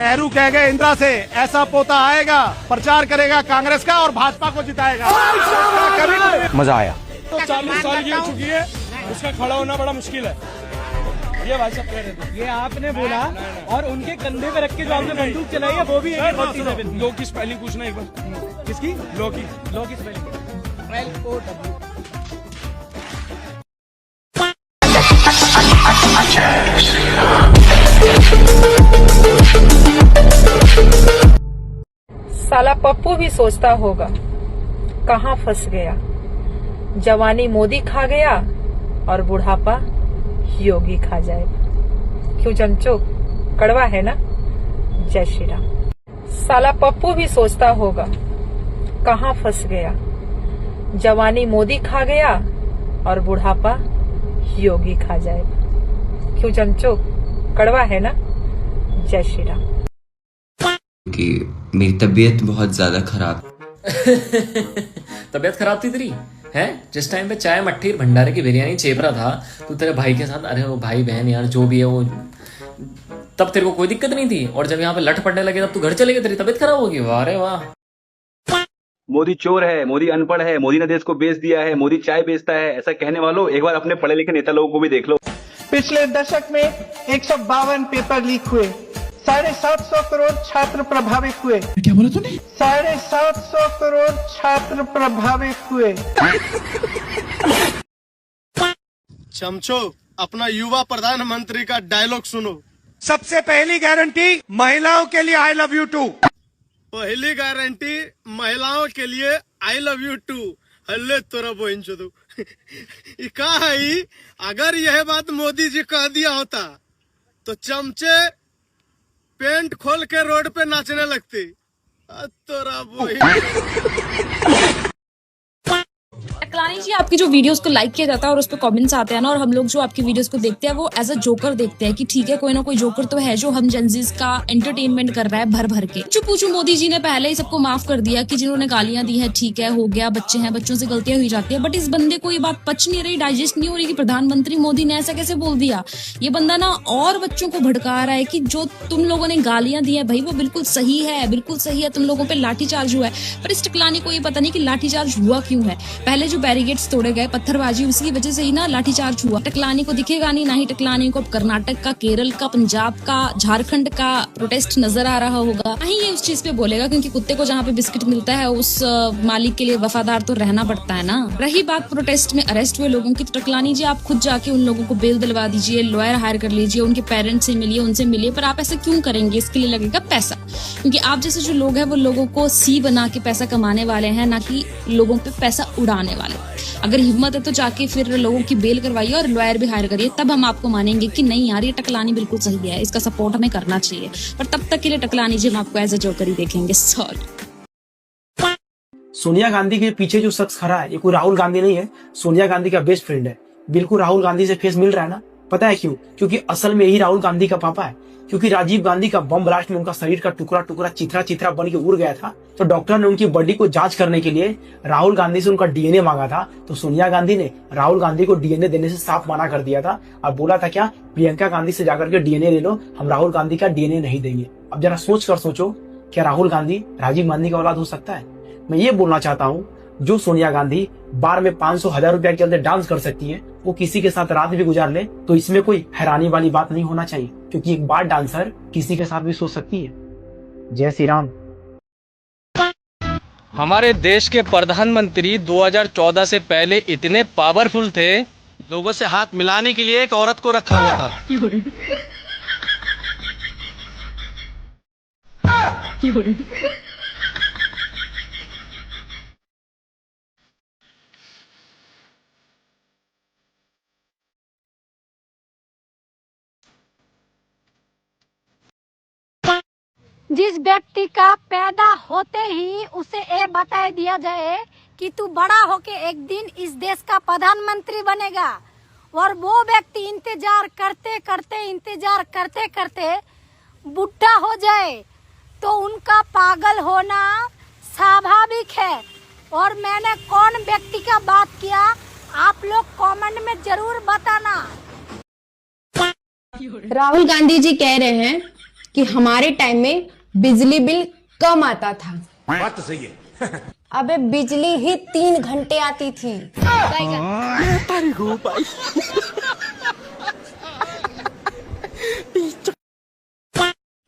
नेहरू कह गए इंदिरा से, ऐसा पोता आएगा, प्रचार करेगा कांग्रेस का और भाजपा को जिताएगा। मजा आया। तो 40 साल की हो चुकी है, उसका खड़ा होना बड़ा मुश्किल है। ये भाई साहब कह रहे थे, ये आपने बोला और उनके कंधे पे रख के जो आपने बंदूक चलाई है वो भी लो की स्पेलिंग पूछना एक बार। किसकी? लो की स्पेलिंग साला पप्पू भी सोचता होगा कहाँ फंस गया। जवानी मोदी खा गया और बुढ़ापा योगी खा जाएगा। क्यों चमचो, कड़वा है ना? जय श्री राम। साला पप्पू भी सोचता होगा कहाँ फंस गया। जवानी मोदी खा गया और बुढ़ापा योगी खा जाएगा। क्यों चमचो, कड़वा है ना? जय श्री राम। कि मेरी तबीयत बहुत ज्यादा खराब तबीयत खराब थी तेरी है? जिस टाइम पे चाय मट्ठी भंडारे की बिरयानी चेप रहा था तो तेरे भाई के साथ, अरे वो भाई बहन यार जो भी है वो, तब तेरे को कोई दिक्कत नहीं थी, और जब यहाँ पे लठ पड़ने लगे तब तू घर चले गए, तेरी तबीयत खराब होगी। वाह रे वाह। मोदी चोर है, मोदी अनपढ़ है, मोदी ने देश को बेच दिया है, मोदी चाय बेचता है, ऐसा कहने वालों एक बार अपने पढ़े लिखे नेता लोगों को भी देख लो। पिछले दशक में 152 पेपर लीक हुए, 750 करोड़ छात्र प्रभावित हुए। क्या बोला तूने? 750 करोड़ छात्र प्रभावित हुए। चमचो, अपना युवा प्रधानमंत्री का डायलॉग सुनो। सबसे पहली गारंटी महिलाओं के लिए आई लव यू टू। पहली गारंटी महिलाओं के लिए आई लव यू टू। हल्ले तोरा बहन चोदो। कहा है, अगर यह बात मोदी जी कह दिया होता तो चमचे पेंट खोल के रोड पे नाचने लगती। तोरा बहन। टकलानी जी, आपकी जो वीडियोस को लाइक किया जाता है और उस पर कमेंट्स आते हैं ना, और हम लोग जो आपकी वीडियोस को देखते हैं वो एज अ जोकर देखते हैं कि ठीक है कोई ना कोई जोकर तो है जो हम जनजीज का एंटरटेनमेंट कर रहा है भर भर के। जो पूछू, मोदी जी ने पहले ही सबको माफ कर दिया कि जिन्होंने गालियां दी है ठीक है, हो गया, बच्चे हैं, बच्चों से गलतियां हुई जाती है। बट इस बंदे को ये बात पच नहीं रही, डाइजेस्ट नहीं हो रही कि प्रधानमंत्री मोदी ने ऐसा कैसे बोल दिया। ये बंदा ना और बच्चों को भड़का रहा है कि जो तुम लोगों ने गालियां दी है भाई वो बिल्कुल सही है, बिल्कुल सही है, तुम लोगों पे लाठीचार्ज हुआ है। पर इस टकलानी को ये पता नहीं कि लाठीचार्ज हुआ क्यों है। पहले जो बैरिकेड्स तोड़े गए, पत्थरबाजी, उसकी वजह से ही ना लाठीचार्ज हुआ। टकलानी को दिखेगा नहीं, ना ही टकलानी को कर्नाटक का, केरल का, पंजाब का, झारखंड का प्रोटेस्ट नजर आ रहा होगा। नहीं ये उस चीज पे बोलेगा क्योंकि कुत्ते को जहाँ पे बिस्किट मिलता है उस मालिक के लिए वफादार तो रहना पड़ता है ना। रही बात प्रोटेस्ट में अरेस्ट हुए लोगों की, तो टकलानी जी आप खुद जाके उन लोगों को बेल दिलवा दीजिए, लॉयर हायर कर लीजिए, उनके पेरेंट्स से मिलिए, उनसे मिलिए। पर आप ऐसा क्यों करेंगे? इसके लिए लगेगा पैसा, क्योंकि आप जैसे जो लोग हैं वो लोगों को सी बना के पैसा कमाने वाले हैं, ना कि लोगों पे पैसा उड़ाने वाले। अगर हिम्मत है तो जाके फिर लोगों की बेल करवाइए और लॉयर भी हायर करिए, तब हम आपको मानेंगे कि नहीं यार ये टकलानी बिल्कुल सही है, इसका सपोर्ट हमें करना चाहिए। पर तब तक के लिए टकलानी जी हम आपको एज अ जोकर ही देखेंगे। सॉरी। सोनिया गांधी के पीछे जो शख्स खड़ा है ये कोई राहुल गांधी नहीं है, सोनिया गांधी का बेस्ट फ्रेंड है। बिल्कुल राहुल गांधी से फेस मिल रहा है ना। पता है क्यों? क्योंकि असल में यही राहुल गांधी का पापा है। क्योंकि राजीव गांधी का बम ब्लास्ट में उनका शरीर का टुकड़ा टुकड़ा चिथरा चिथरा बन के उड़ गया था, तो डॉक्टर ने उनकी बॉडी को जांच करने के लिए राहुल गांधी से उनका डीएनए मांगा था। तो सोनिया गांधी ने राहुल गांधी को डीएनए देने से साफ मना कर दिया था और बोला था क्या, प्रियंका गांधी से जाकर के डीएनए ले लो, हम राहुल गांधी का डीएनए नहीं देंगे। अब जरा सोच कर सोचो, क्या राहुल गांधी राजीव गांधी का औलाद हो सकता है? मैं ये बोलना चाहता हूँ, जो सोनिया गांधी बार में 500,000 रुपया के अंदर डांस कर सकती है, वो किसी के साथ रात भी गुजार ले तो इसमें कोई हैरानी वाली बात नहीं होना चाहिए, क्योंकि एक बार डांसर किसी के साथ भी सो सकती है। जय श्री राम। हमारे देश के प्रधानमंत्री 2014 से पहले इतने पावरफुल थे, लोगों से हाथ मिलाने के लिए एक औरत को रखा हुआ था। जिस व्यक्ति का पैदा होते ही उसे ये बता दिया जाए कि तू बड़ा होके एक दिन इस देश का प्रधानमंत्री बनेगा, और वो व्यक्ति इंतजार करते करते बुढ़ा हो जाए, तो उनका पागल होना स्वाभाविक है। और मैंने कौन व्यक्ति का बात किया, आप लोग कमेंट में जरूर बताना। राहुल गांधी जी कह रहे हैं कि हमारे टाइम में बिजली बिल कम आता था। बात तो सही है। अबे बिजली ही 3 घंटे आती थी।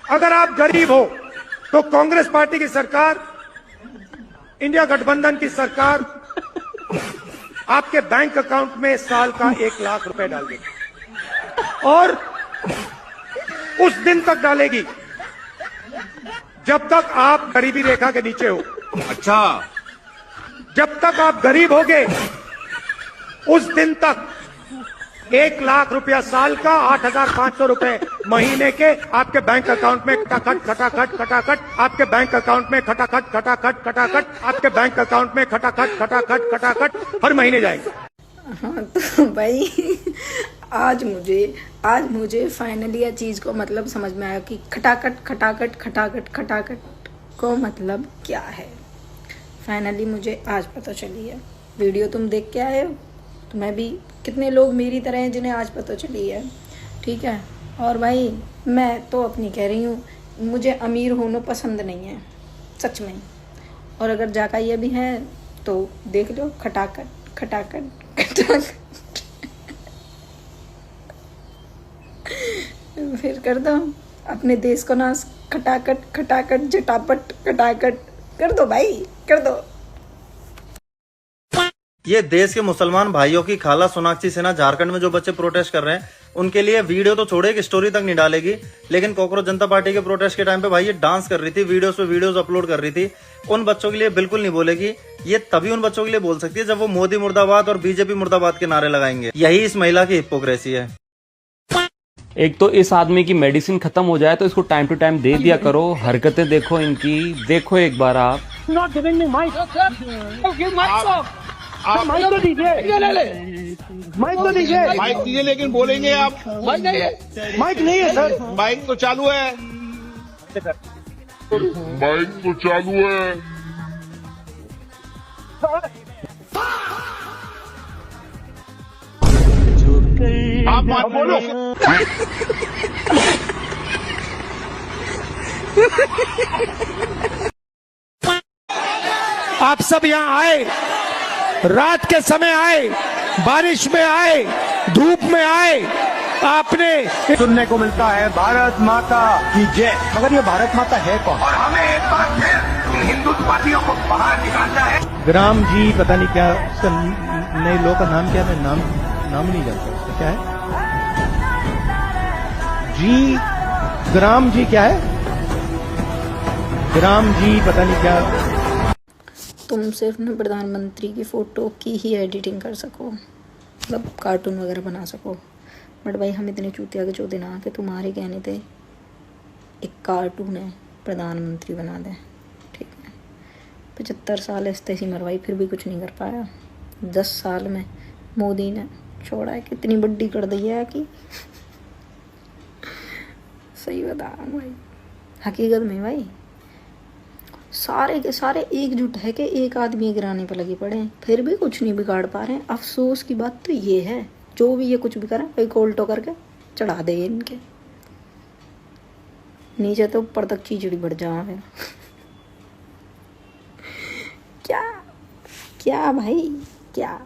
अगर आप गरीब हो तो कांग्रेस पार्टी की सरकार, इंडिया गठबंधन की सरकार आपके बैंक अकाउंट में साल का 1 लाख रुपए डाल देगी और उस दिन तक डालेगी जब तक आप गरीबी रेखा के नीचे हो। अच्छा, जब तक आप गरीब होगे उस दिन तक 1 लाख रुपया साल का, 8,500 रुपए महीने के आपके बैंक अकाउंट में खटाखट खटाखट खटाखट आपके बैंक अकाउंट में खटाखट खटाखट खटाखट आपके बैंक अकाउंट में खटाखट खटाखट खटाखट हर महीने जाएंगे। हाँ तो भाई आज मुझे फाइनली यह चीज को मतलब समझ में आया कि खटाखट खटाखट खटाखट खटाखट को मतलब क्या है। फाइनली मुझे आज पता चली है। वीडियो तुम देख के आए हो, तुम्हें भी कितने लोग मेरी तरह हैं जिन्हें आज पता चली है, ठीक है। और भाई मैं तो अपनी कह रही हूँ, मुझे अमीर होना पसंद नहीं है सच में। और अगर जाका ये भी है तो देख लो, खटाखट खटाखट खटाखट फिर कर दो अपने देश को नाश, खटाखट खटाखट झटापट खटाखट कर दो भाई, कर दो। ये देश के मुसलमान भाइयों की खाला सोनाक्षी सिन्हा झारखंड में जो बच्चे प्रोटेस्ट कर रहे हैं उनके लिए वीडियो तो छोड़े कि स्टोरी तक नहीं डालेगी, लेकिन कॉकरोच जनता पार्टी के प्रोटेस्ट के टाइम पे भाई ये डांस कर रही थी, वीडियोस पे वीडियोस अपलोड कर रही थी। उन बच्चों के लिए बिल्कुल नहीं बोलेगी। ये तभी उन बच्चों के लिए बोल सकती है जब वो मोदी मुर्दाबाद और बीजेपी मुर्दाबाद के नारे लगाएंगे। यही इस महिला की हिपोक्रेसी है। एक तो इस आदमी की मेडिसिन खत्म हो जाए तो इसको टाइम टू टाइम दे दिया करो। हरकतें देखो इनकी, देखो एक बार आप। माइक तो दीजिए, माइक दीजिए, लेकिन बोलेंगे आप। माइक नहीं है, माइक नहीं है सर। माइक तो चालू है, माइक तो चालू है। आप मत बोलो। आप सब यहाँ आए, रात के समय आए, बारिश में आए, धूप में आए, आपने सुनने को मिलता है भारत माता की जय, मगर ये भारत माता है कौन? और हमें एक बार फिर हिंदुत्ववादियों को बाहर निकालना है। ग्राम जी पता नहीं क्या, नए लोग का नाम क्या है, नाम नहीं जानता उसका क्या है जी। ग्राम जी क्या है, ग्राम जी पता नहीं क्या। तुम सिर्फ न प्रधानमंत्री की फ़ोटो की ही एडिटिंग कर सको, मतलब कार्टून वगैरह बना सको, बट भाई हम इतने चूतिया के चौथे ना कि तुम्हारे कहने थे एक कार्टून है प्रधानमंत्री बना दें, ठीक है। 75 साल ऐसे ही मरवाई फिर भी कुछ नहीं कर पाया। 10 साल में मोदी ने छोड़ा है, कितनी बड्डी कर दी है कि सही बता भाई, हकीकत में भाई सारे के सारे एकजुट है कि एक आदमी गिराने पर लगे पड़े हैं, फिर भी कुछ नहीं बिगाड़ पा रहे हैं। अफसोस की बात तो ये है, जो भी ये कुछ भी करें कोई कोल्टो करके चढ़ा दे इनके नीचे, तो ऊपर तक चीचड़ी बढ़ जाए। क्या क्या भाई क्या।